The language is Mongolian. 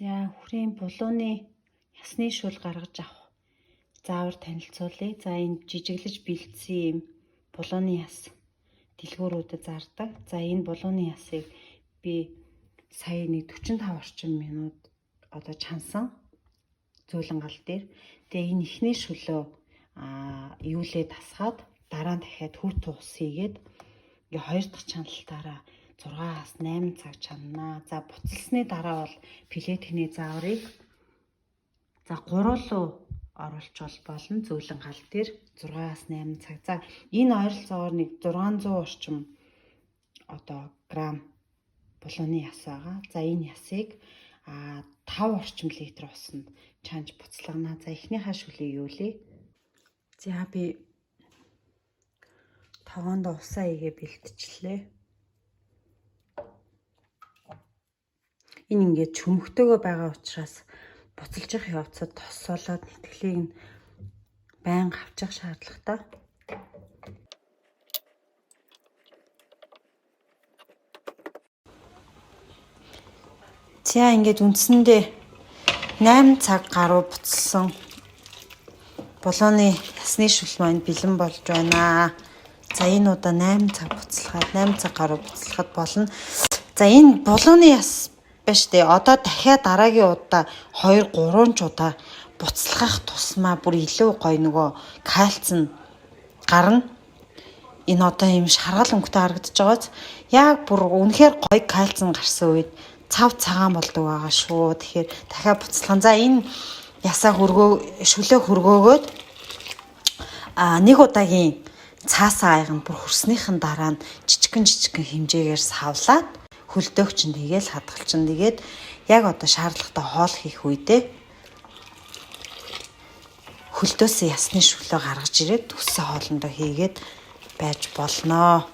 За хүрээний булууны ясны шүл гаргаж авах заавар танилцуулъя. За энэ жижиглэж бэлдсэн юм булууны яс дэлгүүрүүдэд зардаг. За энэ булууны ясыг би сая нэг 45 орчим минут чансан зөөлөн гал дээр. Тэгээ энэ ихний шүлөө юулээ тасгаад дараа нь дахиад хүүт ус хийгээд ингээ хоёр дахь чаналтаараа 6-аас 8 цаг чанана. За буцалсны дараа бол пилетний зааврыг 3 руу оруулж болно зөөлөн гал дээр 6-аас 8 цаг. За энэ ойролцоогоор нэг 600 орчим грамм булууны яс байгаа. За энэ ясыг 5 орчим литр усанд чанж буцалгана. За эхнийхээ шүлийг юулъя. За би таванд усаа игээ бэлтжлээ. Энэ ингээд чөмөгтэйгөө байгаа учраас буцалж явах явцад тосолоод нэтгэлийг нь байнга авчих шаардлагатай. За ингээд үндсэндээ 8 цаг гаруй буцалсан булууны ясны шүл маань бэлэн болж байна. За энэ удаа 8 цаг буцалгаад 8 цаг гаруй буцалгахад болно. За энэ булууны яс биш дээ. Одоо дахиад дараагийн удаа 2-3 ч удаа буцалгах тусмаа бүр илүү гоё нөгөө кальц нь гарна. Энэ одоо юм шаргал өнгөтэй харагдаж байгааз яг бүр үнэхээр гоё кальц нь гарсан үед цав цагаан болдог байгаа шүү. Тэгэхээр дахиад буцалгана. За энэ ясаа шүлээ хөргөөгөөд нэг удаагийн цаасаа айган бүр хүрснийхэн дараа нь жижигхэн хэмжээгээр савлаад хөлдөөгч нь тэгээл хадгалч нь тэгээд яг одоо шаардлагатай хоол хийх үедээ хөлдөөс ясны шүлөө гаргаж ирээд төссөн хоолндоо хийгээд байж болноо.